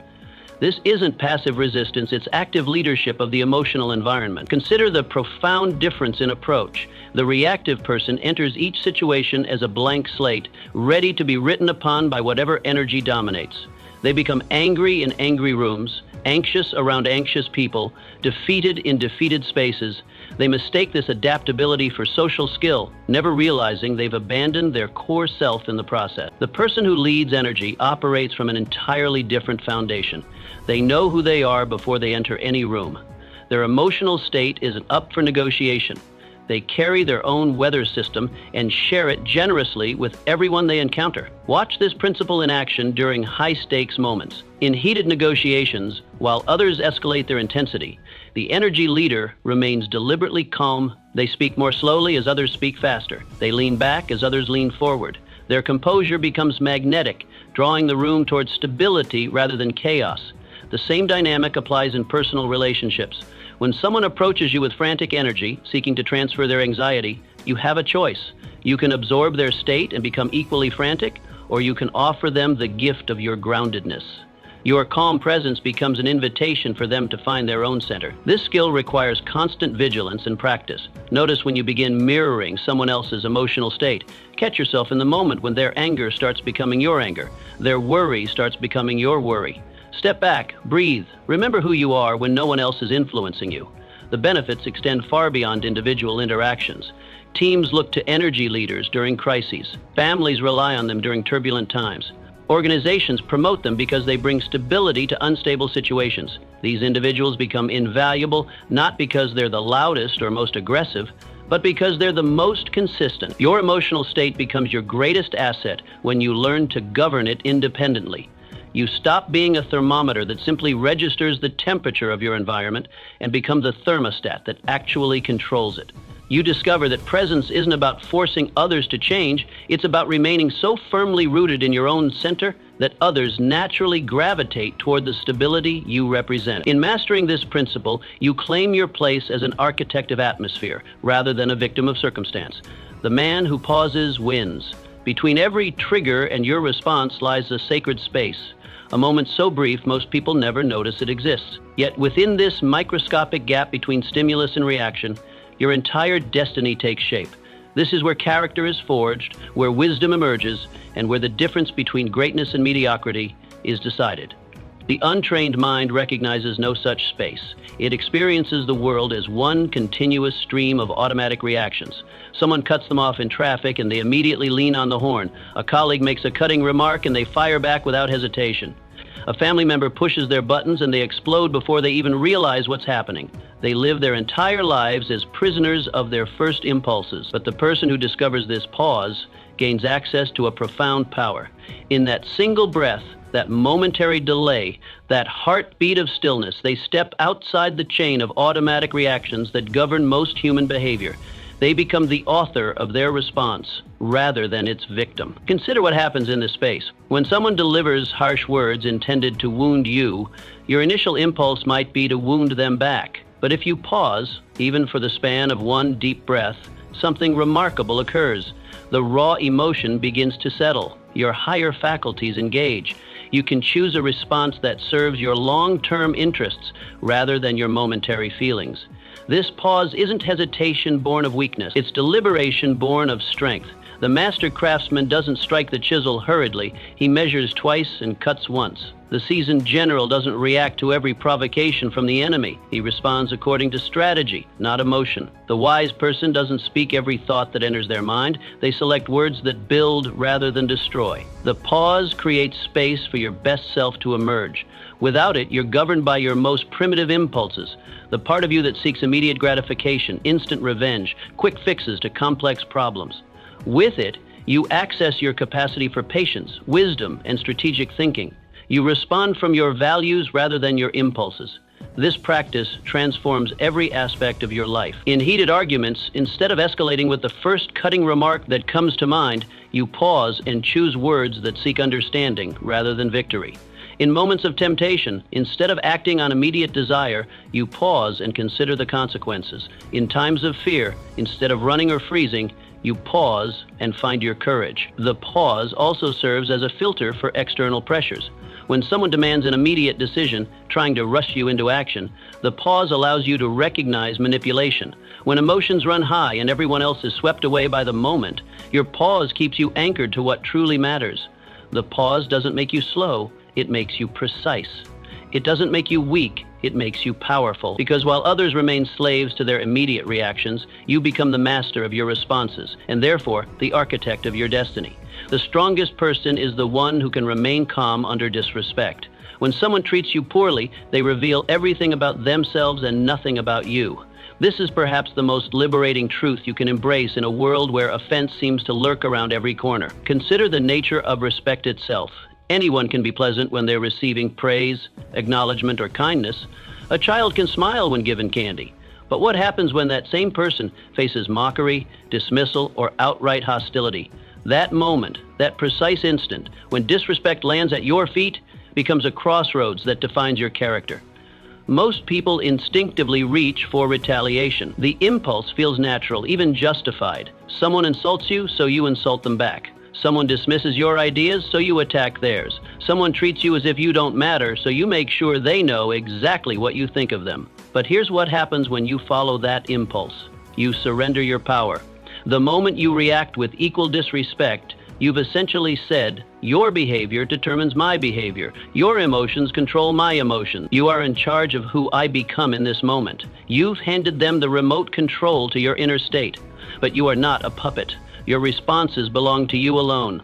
This isn't passive resistance, it's active leadership of the emotional environment. Consider the profound difference in approach. The reactive person enters each situation as a blank slate, ready to be written upon by whatever energy dominates. They become angry in angry rooms, anxious around anxious people, defeated in defeated spaces. They mistake this adaptability for social skill, never realizing they've abandoned their core self in the process. The person who leads energy operates from an entirely different foundation. They know who they are before they enter any room. Their emotional state isn't up for negotiation. They carry their own weather system and share it generously with everyone they encounter. Watch this principle in action during high-stakes moments. In heated negotiations, while others escalate their intensity, the energy leader remains deliberately calm. They speak more slowly as others speak faster. They lean back as others lean forward. Their composure becomes magnetic, drawing the room towards stability rather than chaos. The same dynamic applies in personal relationships. When someone approaches you with frantic energy, seeking to transfer their anxiety, you have a choice. You can absorb their state and become equally frantic, or you can offer them the gift of your groundedness. Your calm presence becomes an invitation for them to find their own center. This skill requires constant vigilance and practice. Notice when you begin mirroring someone else's emotional state. Catch yourself in the moment when their anger starts becoming your anger, their worry starts becoming your worry. Step back, breathe, remember who you are when no one else is influencing you. The benefits extend far beyond individual interactions. Teams look to energy leaders during crises. Families rely on them during turbulent times. Organizations promote them because they bring stability to unstable situations. These individuals become invaluable not because they're the loudest or most aggressive, but because they're the most consistent. Your emotional state becomes your greatest asset when you learn to govern it independently. You stop being a thermometer that simply registers the temperature of your environment and become the thermostat that actually controls it. You discover that presence isn't about forcing others to change, it's about remaining so firmly rooted in your own center that others naturally gravitate toward the stability you represent. In mastering this principle, you claim your place as an architect of atmosphere rather than a victim of circumstance. The man who pauses wins. Between every trigger and your response lies a sacred space. A moment so brief, most people never notice it exists. Yet within this microscopic gap between stimulus and reaction, your entire destiny takes shape. This is where character is forged, where wisdom emerges, and where the difference between greatness and mediocrity is decided. The untrained mind recognizes no such space. It experiences the world as one continuous stream of automatic reactions. Someone cuts them off in traffic and they immediately lean on the horn. A colleague makes a cutting remark and they fire back without hesitation. A family member pushes their buttons and they explode before they even realize what's happening. They live their entire lives as prisoners of their first impulses. But the person who discovers this pause gains access to a profound power. In that single breath, that momentary delay, that heartbeat of stillness, they step outside the chain of automatic reactions that govern most human behavior. They become the author of their response rather than its victim. Consider what happens in this space. When someone delivers harsh words intended to wound you, your initial impulse might be to wound them back. But if you pause, even for the span of one deep breath, something remarkable occurs. The raw emotion begins to settle. Your higher faculties engage. You can choose a response that serves your long-term interests rather than your momentary feelings. This pause isn't hesitation born of weakness. It's deliberation born of strength. The master craftsman doesn't strike the chisel hurriedly. He measures twice and cuts once. The seasoned general doesn't react to every provocation from the enemy. He responds according to strategy, not emotion. The wise person doesn't speak every thought that enters their mind. They select words that build rather than destroy. The pause creates space for your best self to emerge. Without it, you're governed by your most primitive impulses, the part of you that seeks immediate gratification, instant revenge, quick fixes to complex problems. With it, you access your capacity for patience, wisdom, and strategic thinking. You respond from your values rather than your impulses. This practice transforms every aspect of your life. In heated arguments, instead of escalating with the first cutting remark that comes to mind, you pause and choose words that seek understanding rather than victory. In moments of temptation, instead of acting on immediate desire, you pause and consider the consequences. In times of fear, instead of running or freezing, you pause and find your courage. The pause also serves as a filter for external pressures. When someone demands an immediate decision, trying to rush you into action, the pause allows you to recognize manipulation. When emotions run high and everyone else is swept away by the moment, your pause keeps you anchored to what truly matters. The pause doesn't make you slow, it makes you precise. It doesn't make you weak, it makes you powerful. Because while others remain slaves to their immediate reactions, you become the master of your responses, and therefore the architect of your destiny. The strongest person is the one who can remain calm under disrespect. When someone treats you poorly, they reveal everything about themselves and nothing about you. This is perhaps the most liberating truth you can embrace in a world where offense seems to lurk around every corner. Consider the nature of respect itself. Anyone can be pleasant when they're receiving praise, acknowledgement, or kindness. A child can smile when given candy. But what happens when that same person faces mockery, dismissal, or outright hostility? That moment, that precise instant, when disrespect lands at your feet, becomes a crossroads that defines your character. Most people instinctively reach for retaliation. The impulse feels natural, even justified. Someone insults you, so you insult them back. Someone dismisses your ideas, so you attack theirs. Someone treats you as if you don't matter, so you make sure they know exactly what you think of them. But here's what happens when you follow that impulse. You surrender your power. The moment you react with equal disrespect, you've essentially said, your behavior determines my behavior. Your emotions control my emotions. You are in charge of who I become in this moment. You've handed them the remote control to your inner state. But you are not a puppet. Your responses belong to you alone.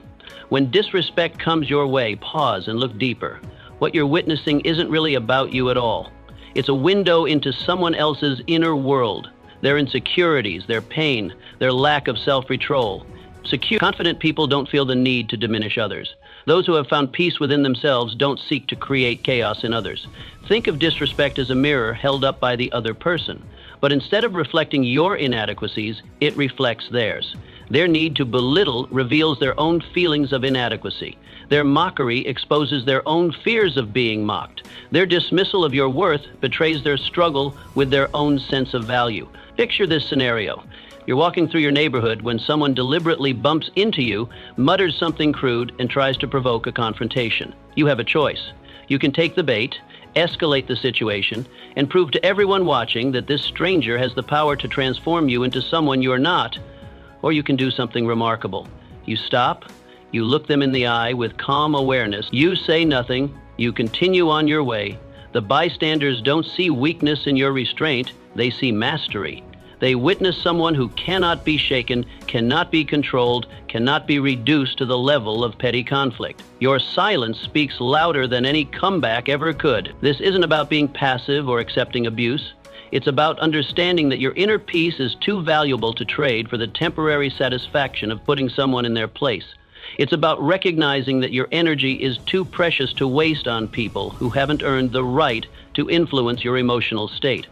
When disrespect comes your way, pause and look deeper. What you're witnessing isn't really about you at all. It's a window into someone else's inner world, their insecurities, their pain, their lack of self-control. Confident people don't feel the need to diminish others. Those who have found peace within themselves don't seek to create chaos in others. Think of disrespect as a mirror held up by the other person. But instead of reflecting your inadequacies, it reflects theirs. Their need to belittle reveals their own feelings of inadequacy. Their mockery exposes their own fears of being mocked. Their dismissal of your worth betrays their struggle with their own sense of value. Picture this scenario. You're walking through your neighborhood when someone deliberately bumps into you, mutters something crude, and tries to provoke a confrontation. You have a choice. You can take the bait, escalate the situation, and prove to everyone watching that this stranger has the power to transform you into someone you're not. Or you can do something remarkable. You stop, you look them in the eye with calm awareness, you say nothing, you continue on your way. The bystanders don't see weakness in your restraint, they see mastery. They witness someone who cannot be shaken, cannot be controlled, cannot be reduced to the level of petty conflict. Your silence speaks louder than any comeback ever could. This isn't about being passive or accepting abuse. It's about understanding that your inner peace is too valuable to trade for the temporary satisfaction of putting someone in their place. It's about recognizing that your energy is too precious to waste on people who haven't earned the right to influence your emotional state.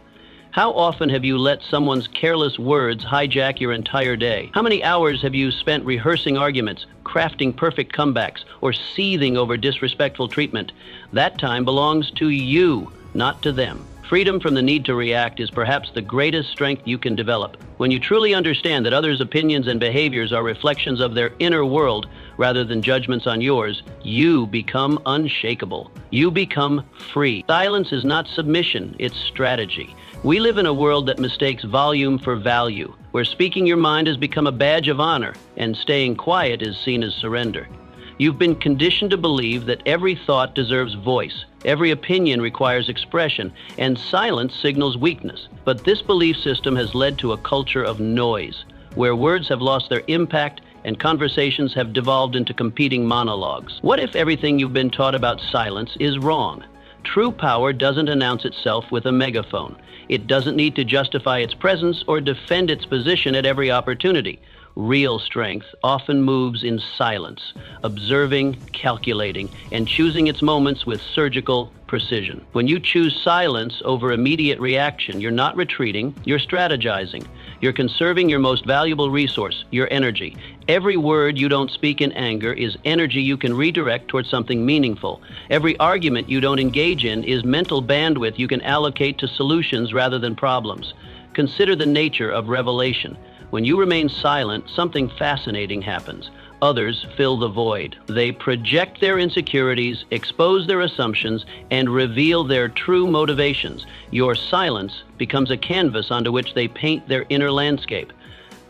How often have you let someone's careless words hijack your entire day? How many hours have you spent rehearsing arguments, crafting perfect comebacks, or seething over disrespectful treatment? That time belongs to you, not to them. Freedom from the need to react is perhaps the greatest strength you can develop. When you truly understand that others' opinions and behaviors are reflections of their inner world rather than judgments on yours, you become unshakable. You become free. Silence is not submission, it's strategy. We live in a world that mistakes volume for value, where speaking your mind has become a badge of honor and staying quiet is seen as surrender. You've been conditioned to believe that every thought deserves voice, every opinion requires expression, and silence signals weakness. But this belief system has led to a culture of noise, where words have lost their impact and conversations have devolved into competing monologues. What if everything you've been taught about silence is wrong? True power doesn't announce itself with a megaphone. It doesn't need to justify its presence or defend its position at every opportunity. Real strength often moves in silence, observing, calculating, and choosing its moments with surgical precision. When you choose silence over immediate reaction, you're not retreating, you're strategizing. You're conserving your most valuable resource, your energy. Every word you don't speak in anger is energy you can redirect towards something meaningful. Every argument you don't engage in is mental bandwidth you can allocate to solutions rather than problems. Consider the nature of revelation. When you remain silent, something fascinating happens. Others fill the void. They project their insecurities, expose their assumptions, and reveal their true motivations. Your silence becomes a canvas onto which they paint their inner landscape.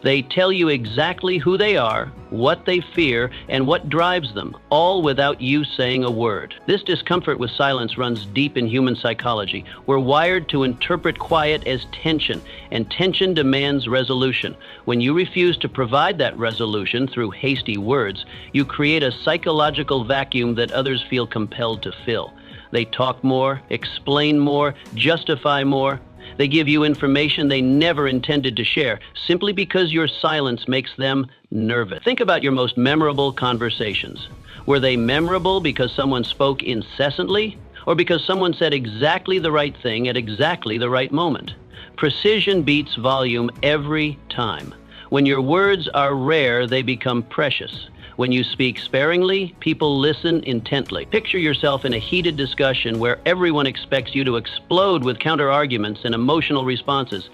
They tell you exactly who they are, what they fear, and what drives them, all without you saying a word. This discomfort with silence runs deep in human psychology. We're wired to interpret quiet as tension, and tension demands resolution. When you refuse to provide that resolution through hasty words, you create a psychological vacuum that others feel compelled to fill. They talk more, explain more, justify more. They give you information they never intended to share, simply because your silence makes them nervous. Think about your most memorable conversations. Were they memorable because someone spoke incessantly, or because someone said exactly the right thing at exactly the right moment? Precision beats volume every time. When your words are rare, they become precious. When you speak sparingly, people listen intently. Picture yourself in a heated discussion where everyone expects you to explode with counter-arguments and emotional responses.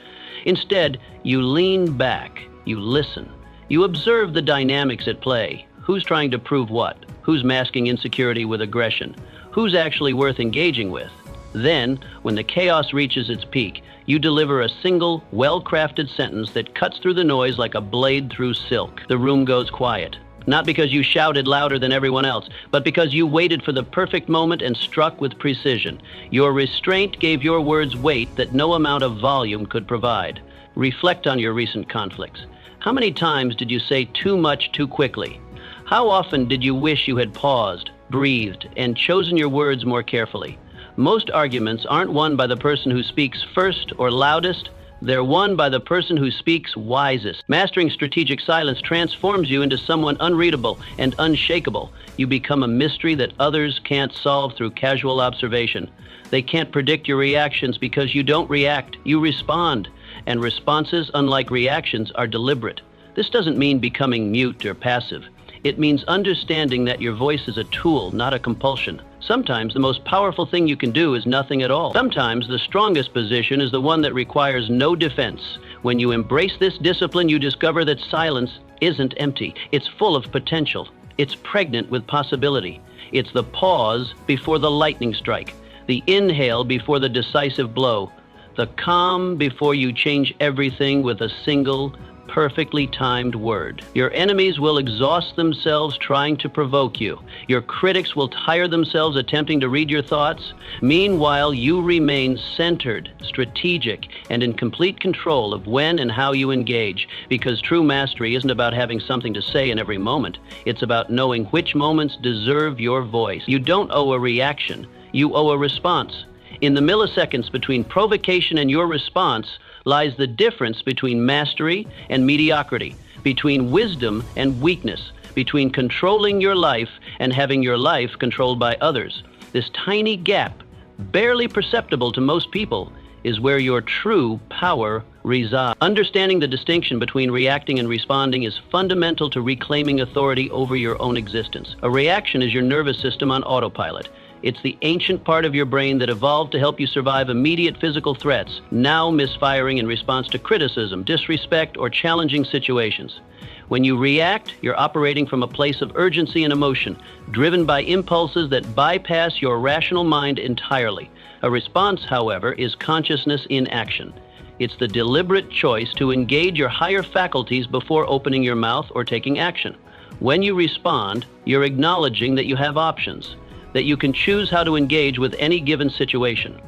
Instead, you lean back, you listen. You observe the dynamics at play. Who's trying to prove what? Who's masking insecurity with aggression? Who's actually worth engaging with? Then, when the chaos reaches its peak, you deliver a single, well-crafted sentence that cuts through the noise like a blade through silk. The room goes quiet. Not because you shouted louder than everyone else, but because you waited for the perfect moment and struck with precision. Your restraint gave your words weight that no amount of volume could provide. Reflect on your recent conflicts. How many times did you say too much too quickly? How often did you wish you had paused, breathed, and chosen your words more carefully? Most arguments aren't won by the person who speaks first or loudest. They're won by the person who speaks wisest. Mastering strategic silence transforms you into someone unreadable and unshakable. You become a mystery that others can't solve through casual observation. They can't predict your reactions because you don't react, you respond. And responses, unlike reactions, are deliberate. This doesn't mean becoming mute or passive. It means understanding that your voice is a tool, not a compulsion. Sometimes the most powerful thing you can do is nothing at all. Sometimes the strongest position is the one that requires no defense. When you embrace this discipline, you discover that silence isn't empty. It's full of potential. It's pregnant with possibility. It's the pause before the lightning strike, the inhale before the decisive blow, the calm before you change everything with a single, perfectly timed word. Your enemies will exhaust themselves trying to provoke you. Your critics will tire themselves attempting to read your thoughts. Meanwhile, you remain centered, strategic, and in complete control of when and how you engage, because true mastery isn't about having something to say in every moment. It's about knowing which moments deserve your voice. You don't owe a reaction. You owe a response. In the milliseconds between provocation and your response lies the difference between mastery and mediocrity, between wisdom and weakness, between controlling your life and having your life controlled by others. This tiny gap, barely perceptible to most people, is where your true power resides. Understanding the distinction between reacting and responding is fundamental to reclaiming authority over your own existence. A reaction is your nervous system on autopilot. It's the ancient part of your brain that evolved to help you survive immediate physical threats, now misfiring in response to criticism, disrespect, or challenging situations. When you react, you're operating from a place of urgency and emotion, driven by impulses that bypass your rational mind entirely. A response, however, is consciousness in action. It's the deliberate choice to engage your higher faculties before opening your mouth or taking action. When you respond, you're acknowledging that you have options, that you can choose how to engage with any given situation.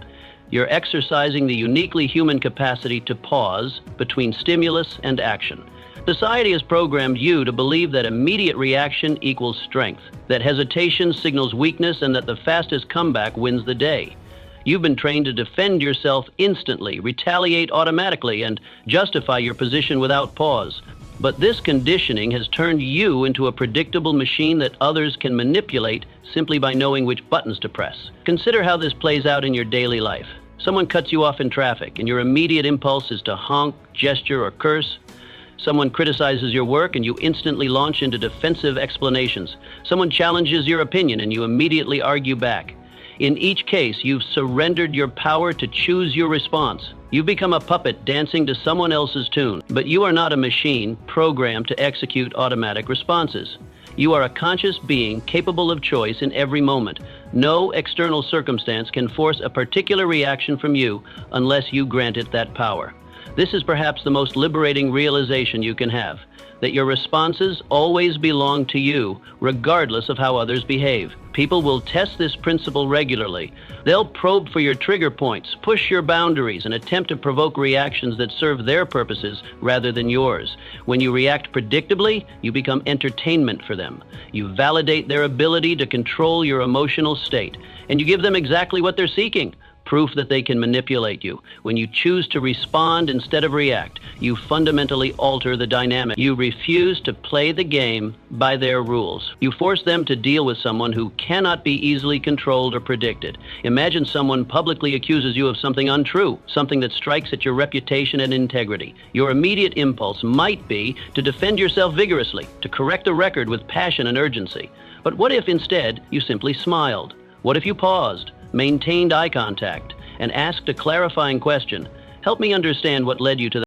You're exercising the uniquely human capacity to pause between stimulus and action. Society has programmed you to believe that immediate reaction equals strength, that hesitation signals weakness, and that the fastest comeback wins the day. You've been trained to defend yourself instantly, retaliate automatically, and justify your position without pause. But this conditioning has turned you into a predictable machine that others can manipulate simply by knowing which buttons to press. Consider how this plays out in your daily life. Someone cuts you off in traffic, and your immediate impulse is to honk, gesture, or curse. Someone criticizes your work, and you instantly launch into defensive explanations. Someone challenges your opinion, and you immediately argue back. In each case, you've surrendered your power to choose your response. You've become a puppet dancing to someone else's tune, but you are not a machine programmed to execute automatic responses. You are a conscious being capable of choice in every moment. No external circumstance can force a particular reaction from you unless you grant it that power. This is perhaps the most liberating realization you can have, that your responses always belong to you, regardless of how others behave. People will test this principle regularly. They'll probe for your trigger points, push your boundaries, and attempt to provoke reactions that serve their purposes rather than yours. When you react predictably, you become entertainment for them. You validate their ability to control your emotional state, and you give them exactly what they're seeking: proof that they can manipulate you. When you choose to respond instead of react, you fundamentally alter the dynamic. You refuse to play the game by their rules. You force them to deal with someone who cannot be easily controlled or predicted. Imagine someone publicly accuses you of something untrue, something that strikes at your reputation and integrity. Your immediate impulse might be to defend yourself vigorously, to correct the record with passion and urgency. But what if instead you simply smiled? What if you paused, maintained eye contact, and asked a clarifying question? Help me understand what led you to that.